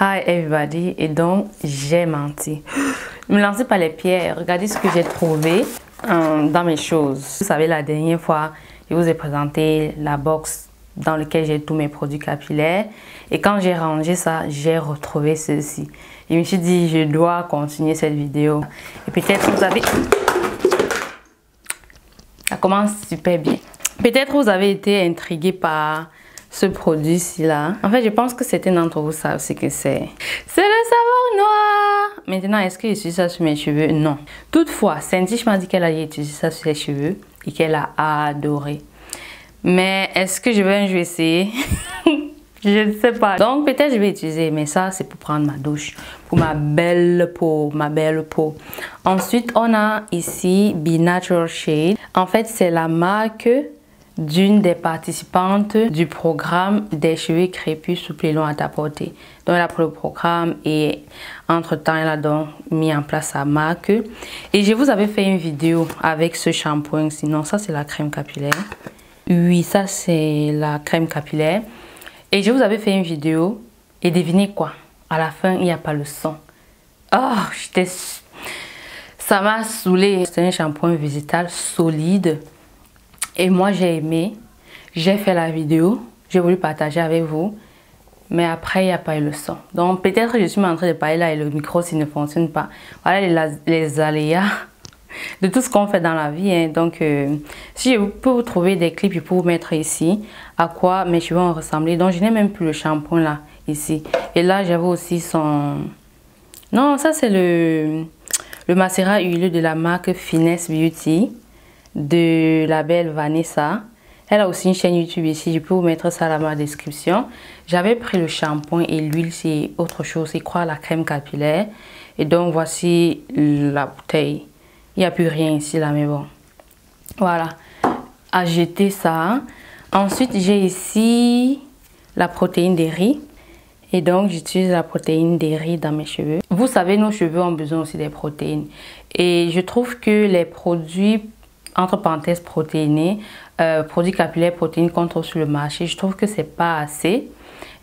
Hi everybody, et donc j'ai menti. Ne me lancez pas les pierres, regardez ce que j'ai trouvé dans mes choses. Vous savez, la dernière fois, je vous ai présenté la box dans laquelle j'ai tous mes produits capillaires. Et quand j'ai rangé ça, j'ai retrouvé ceci. Et je me suis dit, je dois continuer cette vidéo. Et peut-être vous avez... Ça commence super bien. Peut-être vous avez été intrigué par ce produit-ci là. En fait, je pense que certains d'entre vous savent ce que c'est. C'est le savon noir. Maintenant, est-ce que j'utilise ça sur mes cheveux? Non. Toutefois, Cindy m'a dit qu'elle a utilisé ça sur ses cheveux et qu'elle a adoré. Mais est-ce que je vais un jour essayer? Je ne sais pas. Donc peut-être je vais utiliser, mais ça c'est pour prendre ma douche, pour ma belle peau, ma belle peau. Ensuite, on a ici Be Natural Shade. En fait, c'est la marque d'une des participantes du programme des cheveux crépus souples et longs à ta portée. Donc elle a pris le programme et entre-temps elle a donc mis en place sa marque. Et je vous avais fait une vidéo avec ce shampoing. Sinon ça c'est la crème capillaire. Oui, ça c'est la crème capillaire. Et je vous avais fait une vidéo et devinez quoi? À la fin, il n'y a pas le son. Oh, ça m'a saoulé. C'est un shampoing végétal solide. Et moi, j'ai aimé. J'ai fait la vidéo. J'ai voulu partager avec vous. Mais après, il n'y a pas eu le son. Donc, peut-être que je suis en train de parler là et le micro s'il ne fonctionne pas. Voilà les aléas de tout ce qu'on fait dans la vie, hein. Donc si je peux vous trouver des clips, je peux vous mettre ici à quoi mes cheveux ont ressemblé. Donc je n'ai même plus le shampoing là ici. Et là j'avais aussi son... Non, ça c'est le macérat huileux de la marque Finesse Beauty de la belle Vanessa. Elle a aussi une chaîne YouTube ici, je peux vous mettre ça dans ma description. J'avais pris le shampoing et l'huile c'est autre chose, c'est quoi, la crème capillaire. Et donc voici la bouteille. Il n'y a plus rien ici là, mais bon. Voilà. À jeter ça. Ensuite, j'ai ici la protéine de riz. Et donc, j'utilise la protéine de riz dans mes cheveux. Vous savez, nos cheveux ont besoin aussi des protéines. Et je trouve que les produits, entre parenthèses, protéinés, produits capillaires, protéines qu'on trouve sur le marché, je trouve que c'est pas assez.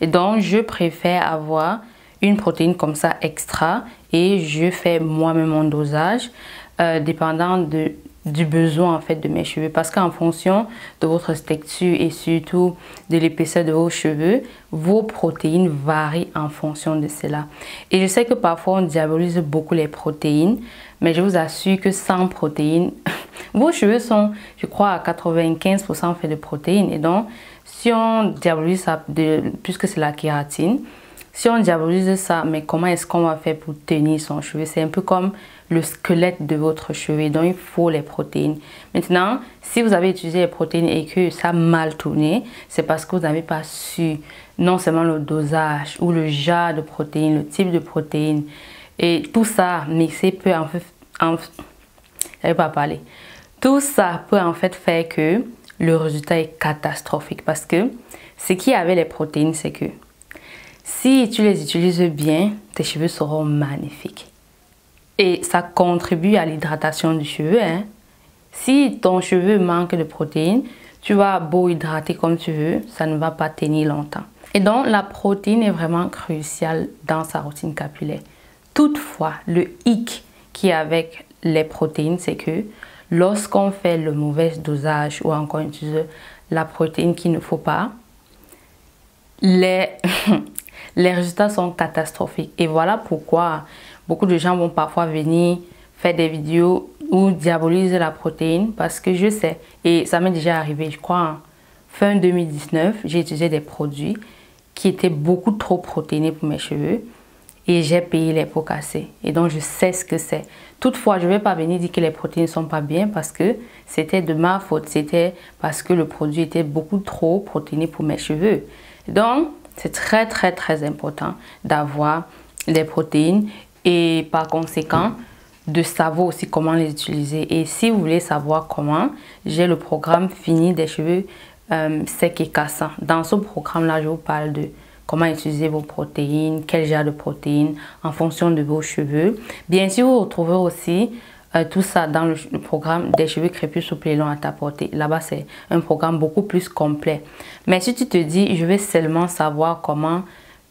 Et donc, je préfère avoir une protéine comme ça extra. Et je fais moi-même mon dosage. Dépendant du besoin en fait de mes cheveux, parce qu'en fonction de votre texture et surtout de l'épaisseur de vos cheveux, vos protéines varient en fonction de cela. Et je sais que parfois on diabolise beaucoup les protéines, mais je vous assure que sans protéines, vos cheveux sont, je crois, à 95% faits de protéines. Et donc si on diabolise ça, puisque c'est la kératine, si on diabolise ça, mais comment est-ce qu'on va faire pour tenir son cheveu? C'est un peu comme le squelette de votre cheveu, donc il faut les protéines. Maintenant, si vous avez utilisé les protéines et que ça a mal tourné, c'est parce que vous n'avez pas su non seulement le dosage ou le genre de protéines, le type de protéines. Et tout ça mixé peut j'arrive pas à parler. Tout ça peut en fait faire que le résultat est catastrophique, parce que ce qui avait les protéines, c'est que si tu les utilises bien, tes cheveux seront magnifiques. Et ça contribue à l'hydratation du cheveu, hein. Si ton cheveu manque de protéines, tu vas beau hydrater comme tu veux, ça ne va pas tenir longtemps. Et donc, la protéine est vraiment cruciale dans sa routine capillaire. Toutefois, le hic qui est avec les protéines, c'est que lorsqu'on fait le mauvais dosage ou encore utilise la protéine qu'il ne faut pas, les résultats sont catastrophiques. Et voilà pourquoi beaucoup de gens vont parfois venir faire des vidéos où diaboliser la protéine, parce que je sais, et ça m'est déjà arrivé, je crois, en fin 2019, j'ai utilisé des produits qui étaient beaucoup trop protéinés pour mes cheveux et j'ai payé les pots cassés. Et donc, je sais ce que c'est. Toutefois, je ne vais pas venir dire que les protéines ne sont pas bien parce que c'était de ma faute. C'était parce que le produit était beaucoup trop protéiné pour mes cheveux. Donc, c'est très, très, très important d'avoir les protéines et par conséquent, de savoir aussi comment les utiliser. Et si vous voulez savoir comment, j'ai le programme Fini des cheveux secs et cassants. Dans ce programme-là, je vous parle de comment utiliser vos protéines, quel genre de protéines en fonction de vos cheveux. Bien sûr, vous retrouvez aussi tout ça dans le programme des cheveux crépus souples et longs à ta portée. Là-bas, c'est un programme beaucoup plus complet. Mais si tu te dis, je vais seulement savoir comment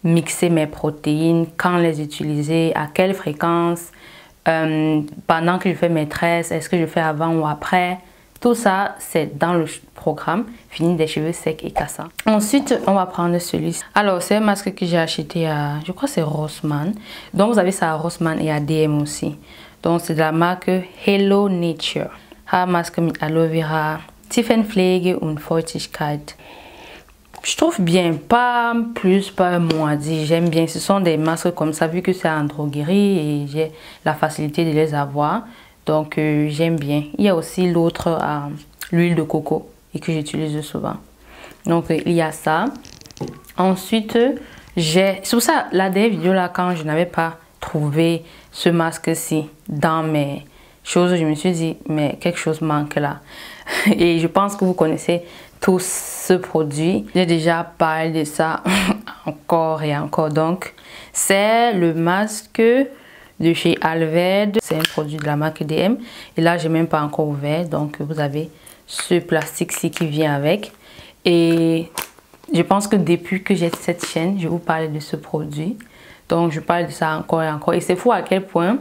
mixer mes protéines, quand les utiliser, à quelle fréquence, pendant que je fais mes tresses, est-ce que je fais avant ou après. Tout ça, c'est dans le programme Fini des cheveux secs et cassants. Ensuite, on va prendre celui-ci. Alors, c'est un masque que j'ai acheté à, je crois que c'est Rossmann. Donc, vous avez ça à Rossmann et à DM aussi. Donc, c'est de la marque Hello Nature. Haarmaske mit Aloe Vera, Tiefenpflege und Feuchtigkeit. Je trouve bien, pas plus, pas moins dit. J'aime bien. Ce sont des masques comme ça, vu que c'est en droguerie et j'ai la facilité de les avoir. Donc, j'aime bien. Il y a aussi l'autre à l'huile de coco et que j'utilise souvent. Donc, il y a ça. Ensuite, c'est pour ça, la dernière vidéo là, quand je n'avais pas trouvé ce masque-ci dans mes choses, je me suis dit, mais quelque chose manque là. Et je pense que vous connaissez tous ce produit. J'ai déjà parlé de ça encore et encore. Donc, c'est le masque de chez Alved. C'est un produit de la marque DM. Et là, j'ai même pas encore ouvert. Donc, vous avez ce plastique-ci qui vient avec. Et je pense que depuis que j'ai cette chaîne, je vous parle de ce produit. Donc, je parle de ça encore et encore. Et c'est fou à quel point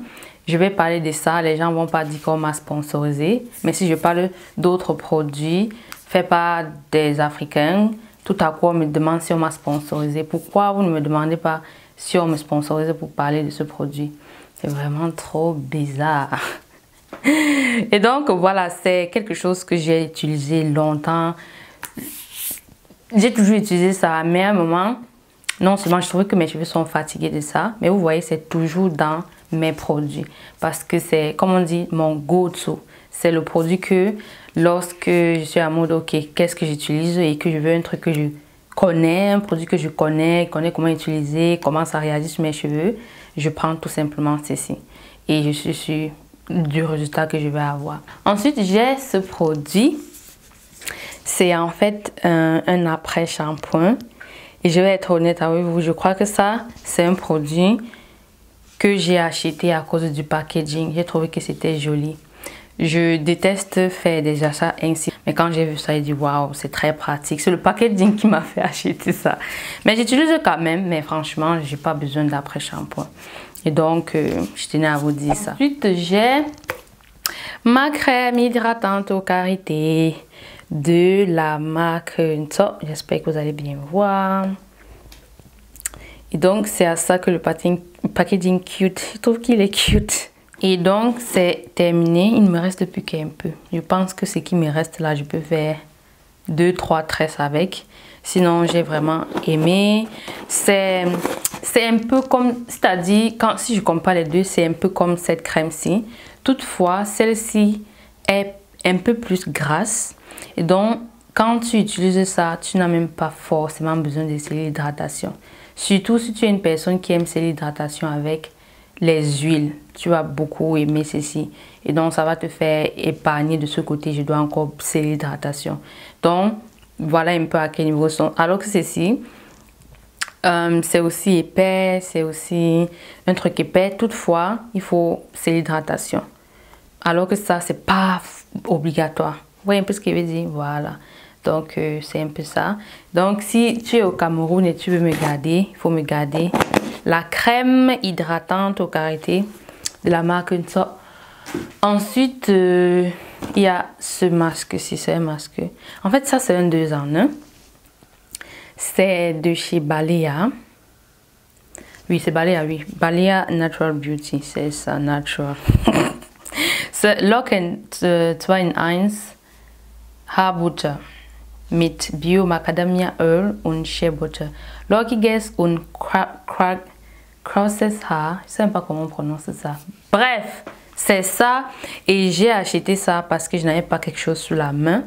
je vais parler de ça. Les gens vont pas dire qu'on m'a sponsorisé. Mais si je parle d'autres produits faits par des Africains, tout à coup, on me demande si on m'a sponsorisé. Pourquoi vous ne me demandez pas si on me sponsorise pour parler de ce produit? C'est vraiment trop bizarre. Et donc, voilà, c'est quelque chose que j'ai utilisé longtemps. J'ai toujours utilisé ça, mais à un moment, non seulement je trouvais que mes cheveux sont fatigués de ça, mais vous voyez, c'est toujours dans mes produits. Parce que c'est, comme on dit, mon go-to. C'est le produit que lorsque je suis en mode, ok, qu'est-ce que j'utilise et que je veux un truc que je connais, un produit que je connais comment utiliser, comment ça réagit sur mes cheveux, je prends tout simplement ceci. Et je suis sûre du résultat que je vais avoir. Ensuite, j'ai ce produit. C'est en fait un après-shampoing. Et je vais être honnête avec vous, je crois que ça, c'est un produit que j'ai acheté à cause du packaging. J'ai trouvé que c'était joli. Je déteste faire des achats ainsi. Mais quand j'ai vu ça, j'ai dit waouh, c'est très pratique. C'est le packaging qui m'a fait acheter ça. Mais j'utilise quand même, mais franchement, j'ai pas besoin d'après-shampoing. Et donc, je tenais à vous dire ça. Ensuite, j'ai ma crème hydratante au karité de la marque Nso. J'espère que vous allez bien voir. Et donc, c'est à ça que le packaging cute. Je trouve qu'il est cute. Et donc, c'est terminé. Il ne me reste plus qu'un peu. Je pense que ce qui me reste là, je peux faire 2-3 tresses avec. Sinon, j'ai vraiment aimé. C'est un peu comme, c'est-à-dire, si je compare les deux, c'est un peu comme cette crème-ci. Toutefois, celle-ci est un peu plus grasse. Et donc, quand tu utilises ça, tu n'as même pas forcément besoin de l'hydratation. Surtout si tu es une personne qui aime l'hydratation avec les huiles. Tu vas beaucoup aimer ceci. Et donc, ça va te faire épargner de ce côté. Je dois encore l'hydratation. Donc, voilà un peu à quel niveau sont. Alors que ceci, c'est aussi épais. C'est aussi un truc épais. Toutefois, il faut l'hydratation. Alors que ça, c'est pas obligatoire. Vous voyez un peu ce qu'il veut dire? Voilà. Donc, c'est un peu ça. Donc, si tu es au Cameroun et tu veux me garder, il faut me garder la crème hydratante au karité de la marque Nso. Ensuite, il y a ce masque-ci. C'est un masque. En fait, ça, c'est un 2 en 1. C'est de chez Balea. Oui, c'est Balea, oui. Balea Natural Beauty. C'est ça, natural. C'est Lock and 2 in 1 Haarbutter mit Bio-Macadamia Oil und Shea Butter. Lockiges und Crosses Haar. Je ne sais pas comment on prononce ça. Bref, c'est ça. Et j'ai acheté ça parce que je n'avais pas quelque chose sous la main.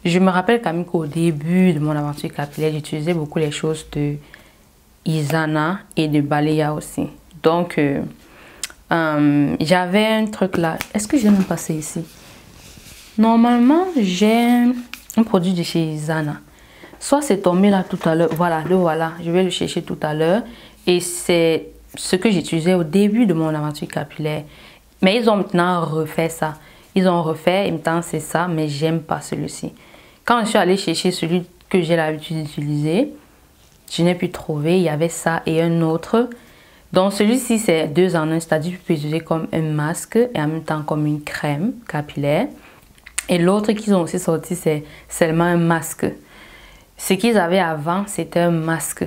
Je me rappelle quand même qu'au début de mon aventure capillaire, j'utilisais beaucoup les choses de Izana et de Balea aussi. Donc, j'avais un truc là. Est-ce que je vais me passer ici? Normalement, j'ai un produit de chez Izana. Soit c'est tombé là tout à l'heure. Voilà, le voilà. Je vais le chercher tout à l'heure. Et c'est ce que j'utilisais au début de mon aventure capillaire. Mais ils ont maintenant refait ça. Ils ont refait, et maintenant c'est ça, mais j'aime pas celui-ci. Quand je suis allée chercher celui que j'ai l'habitude d'utiliser, je n'ai pu trouver. Il y avait ça et un autre. Donc celui-ci c'est 2 en 1, c'est-à-dire que tu peux utiliser comme un masque et en même temps comme une crème capillaire. Et l'autre qu'ils ont aussi sorti, c'est seulement un masque. Ce qu'ils avaient avant, c'était un masque.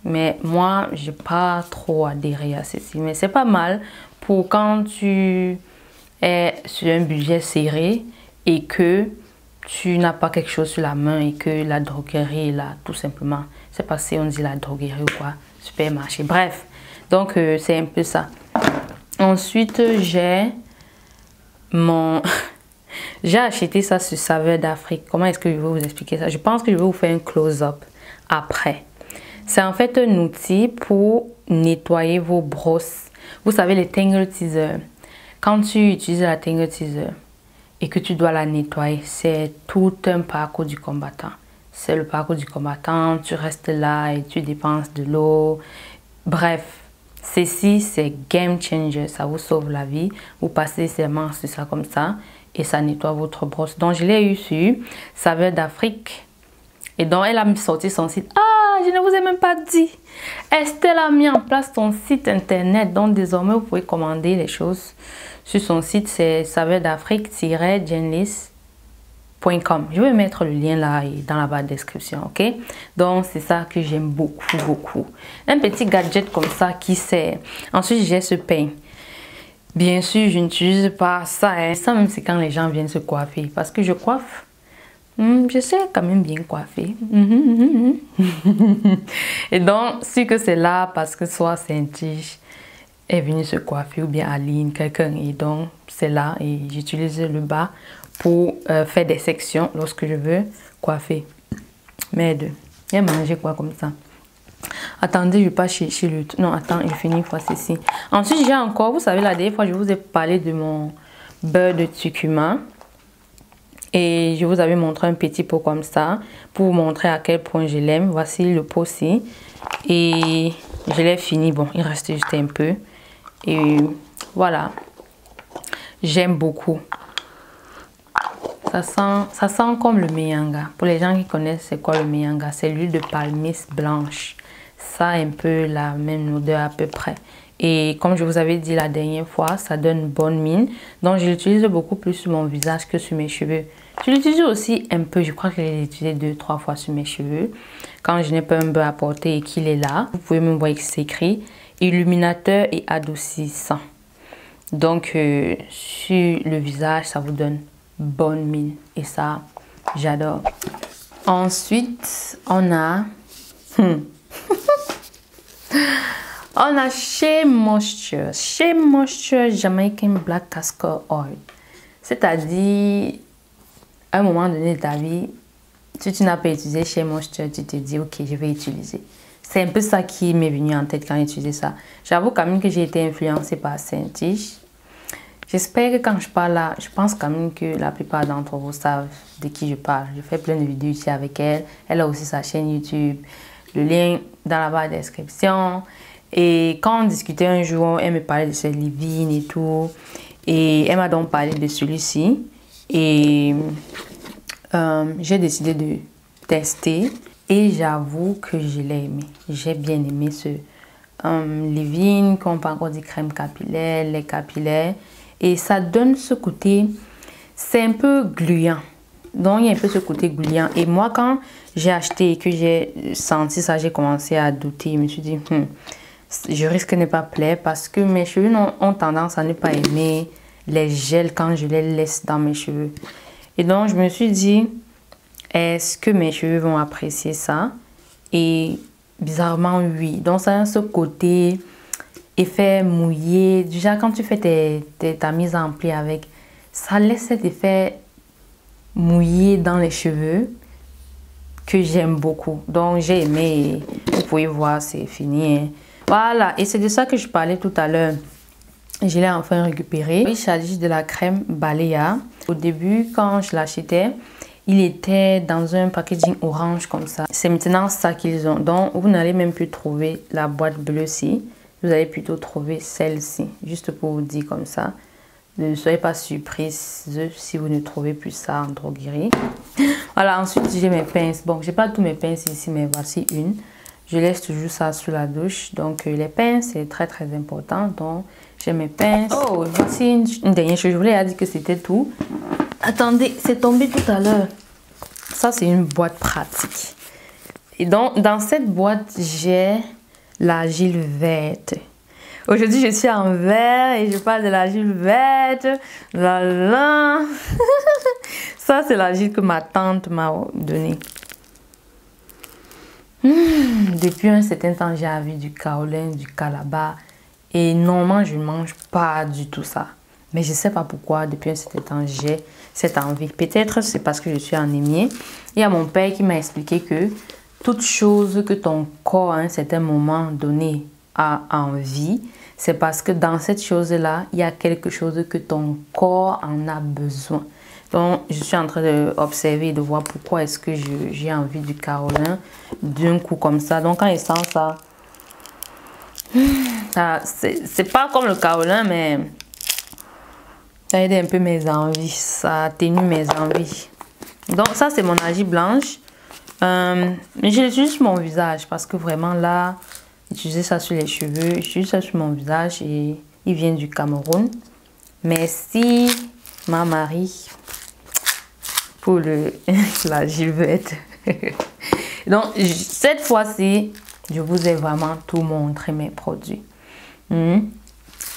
Mais moi, j'ai pas trop adhéré à ceci. Mais c'est pas mal pour quand tu es sur un budget serré et que tu n'as pas quelque chose sur la main et que la droguerie est là, tout simplement. C'est pas si on dit la droguerie ou quoi, supermarché. Bref, donc c'est un peu ça. Ensuite, j'ai mon... J'ai acheté ça sur Saveurs d'Afrique. Comment est-ce que je vais vous expliquer ça? Je pense que je vais vous faire un close-up après. C'est en fait un outil pour nettoyer vos brosses. Vous savez, les Tangle Teezer. Quand tu utilises la Tangle Teezer et que tu dois la nettoyer, c'est tout un parcours du combattant. C'est le parcours du combattant. Tu restes là et tu dépenses de l'eau. Bref, ceci, c'est game changer. Ça vous sauve la vie. Vous passez seulement sur ça comme ça. Et ça nettoie votre brosse. Donc, je l'ai eu sur Saveurs d'Afrique. Et donc, elle a sorti son site. Ah, je ne vous ai même pas dit. Estelle a mis en place son site internet. Donc, désormais, vous pouvez commander les choses sur son site. C'est saveurs d'Afrique-genlis.com. Je vais mettre le lien là et dans la barre de description, ok? Donc, c'est ça que j'aime beaucoup, beaucoup. Un petit gadget comme ça qui sert. Ensuite, j'ai ce peigne. Bien sûr, je n'utilise pas ça. Hein. Ça, même, c'est quand les gens viennent se coiffer. Parce que je coiffe. Je sais quand même bien coiffer. Et donc, si que c'est là parce que soit Saint-Tige est venu se coiffer ou bien Aline, quelqu'un. Et donc, c'est là. Et j'utilise le bas pour faire des sections lorsque je veux coiffer. Merde. Il a mangé quoi comme ça? Attendez, je passe chez le... Non, attends, il finit une fois ceci. Ensuite, j'ai encore, vous savez, la dernière fois, je vous ai parlé de mon beurre de curcuma. Et je vous avais montré un petit pot comme ça pour vous montrer à quel point je l'aime. Voici le pot-ci. Et je l'ai fini. Bon, il restait juste un peu. Et voilà. J'aime beaucoup. Ça sent comme le meyanga. Pour les gens qui connaissent, c'est quoi le meyanga? C'est l'huile de palmiste blanche. Ça a un peu la même odeur à peu près. Et comme je vous avais dit la dernière fois, ça donne une bonne mine. Donc, je l'utilise beaucoup plus sur mon visage que sur mes cheveux. Je l'utilise aussi un peu. Je crois que je l'ai utilisé 2-3 fois sur mes cheveux. Quand je n'ai pas un beurre à porter et qu'il est là, vous pouvez me voir que c'est écrit illuminateur et adoucissant. Donc, sur le visage, ça vous donne bonne mine. Et ça, j'adore. Ensuite, on a... On a Shea Moisture. Shea Moisture Jamaican Black Castor Oil. C'est-à-dire, à un moment donné de ta vie, si tu n'as pas utilisé Shea Moisture, tu te dis, ok, je vais utiliser. C'est un peu ça qui m'est venu en tête quand j'ai utilisé ça. J'avoue quand même que j'ai été influencée par Saint-Tige. J'espère que quand je parle là, je pense quand même que la plupart d'entre vous savent de qui je parle. Je fais plein de vidéos ici avec elle. Elle a aussi sa chaîne YouTube. Le lien dans la barre de description. Et quand on discutait un jour, elle me parlait de ce leave-in et tout. Et elle m'a donc parlé de celui-ci. Et j'ai décidé de tester. Et j'avoue que je l'ai aimé. J'ai bien aimé ce leave-in, qu'on peut encore dire crème capillaire, lait capillaire. Et ça donne ce côté, c'est un peu gluant. Donc, il y a un peu ce côté gluant. Et moi, quand j'ai acheté et que j'ai senti ça, j'ai commencé à douter. Je me suis dit, je risque de ne pas plaire parce que mes cheveux ont tendance à ne pas aimer les gels quand je les laisse dans mes cheveux. Et donc, je me suis dit, est-ce que mes cheveux vont apprécier ça? Et bizarrement, oui. Donc, ça a ce côté effet mouillé. Déjà, quand tu fais ta mise en pli avec, ça laisse cet effet mouillé dans les cheveux que j'aime beaucoup. Donc, j'ai aimé. Vous pouvez voir, c'est fini. Hein. Voilà. Et c'est de ça que je parlais tout à l'heure. Je l'ai enfin récupéré. Il s'agit de la crème Balea. Au début, quand je l'achetais, il était dans un packaging orange comme ça. C'est maintenant ça qu'ils ont. Donc, vous n'allez même plus trouver la boîte bleue-ci. Vous allez plutôt trouver celle-ci. Juste pour vous dire comme ça. Ne soyez pas surprise si vous ne trouvez plus ça en droguerie. Voilà, ensuite j'ai mes pinces. Bon, j'ai pas tous mes pinces ici, mais voici une. je laisse toujours ça sous la douche. Donc les pinces, c'est très important. Donc j'ai mes pinces. Oh, voici une dernière chose. Je voulais dire que c'était tout. Attendez, c'est tombé tout à l'heure. Ça, c'est une boîte pratique. Et donc, dans cette boîte, j'ai l'argile verte. Aujourd'hui, je suis en vert et je parle de l'argile verte. Là, là. Ça, c'est l'argile que ma tante m'a donnée. Depuis un certain temps, j'ai envie du kaolin, du calabar. Et normalement, je ne mange pas du tout ça. Mais je ne sais pas pourquoi, depuis un certain temps, j'ai cette envie. Peut-être c'est parce que je suis anémiée. Il y a mon père qui m'a expliqué que toute chose que ton corps à un certain moment donné a envie, c'est parce que dans cette chose-là, il y a quelque chose que ton corps en a besoin. Donc, je suis en train d'observer et de voir pourquoi est-ce que j'ai envie du kaolin d'un coup comme ça. Donc, quand je sens ça, c'est pas comme le kaolin, mais ça aide un peu mes envies. Ça atténue mes envies. Donc, ça, c'est mon argile blanche. Mais je l'utilise sur mon visage parce que vraiment là, utiliser ça sur les cheveux, j'utilise ça sur mon visage et il vient du Cameroun. Merci, ma Marie, pour l'argile verte. Donc, cette fois-ci, je vous ai vraiment tout montré mes produits.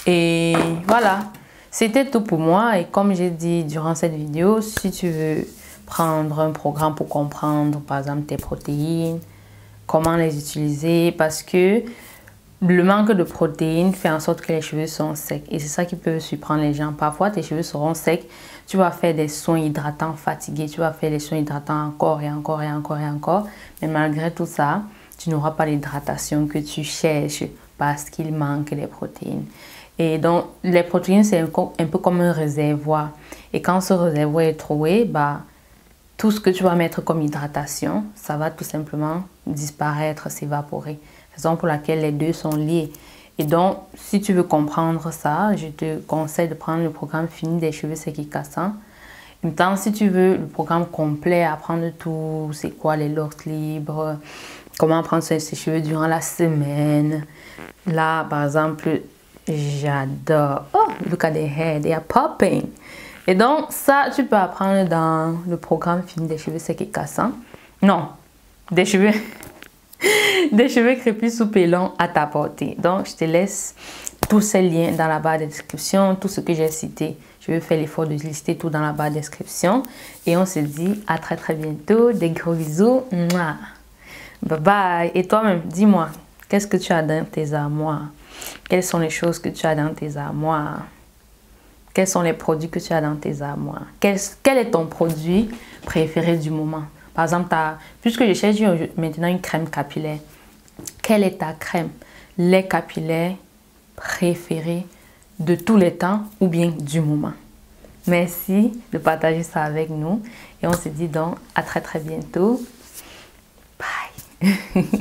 Et voilà, c'était tout pour moi. Et comme j'ai dit durant cette vidéo, si tu veux prendre un programme pour comprendre, par exemple, tes protéines, comment les utiliser, parce que le manque de protéines fait en sorte que les cheveux sont secs. Et c'est ça qui peut surprendre les gens. Parfois, tes cheveux seront secs. Tu vas faire des soins hydratants fatigués. Tu vas faire des soins hydratants encore et encore et encore et encore. Mais malgré tout ça, tu n'auras pas l'hydratation que tu cherches parce qu'il manque les protéines. Et donc, les protéines, c'est un peu comme un réservoir. Et quand ce réservoir est troué, tout ce que tu vas mettre comme hydratation, ça va tout simplement disparaître, s'évaporer. Raison pour laquelle les deux sont liés. Et donc, si tu veux comprendre ça, je te conseille de prendre le programme Fini des cheveux secs et cassants. En même temps, si tu veux le programme complet, apprendre tout, c'est quoi les locks libres, comment prendre soin de ses cheveux durant la semaine. Là, par exemple, j'adore. Oh, look at the hair, they are popping. Et donc, ça, tu peux apprendre dans le programme Fini des cheveux secs et cassants. Non, des cheveux... des cheveux crépus souples et longs à ta portée. Donc, je te laisse tous ces liens dans la barre de description, tout ce que j'ai cité. Je vais faire l'effort de lister tout dans la barre de description. Et on se dit à très bientôt. Des gros bisous. Mouah. Bye bye. Et toi-même, dis-moi, qu'est-ce que tu as dans tes armoires? Quelles sont les choses que tu as dans tes armoires? Quels sont les produits que tu as dans tes armoires? Quel est ton produit préféré du moment? Par exemple, puisque je cherche maintenant une crème capillaire, quelle est ta crème, lait capillaire préférée de tous les temps ou bien du moment? Merci de partager ça avec nous et on se dit donc à très bientôt. Bye!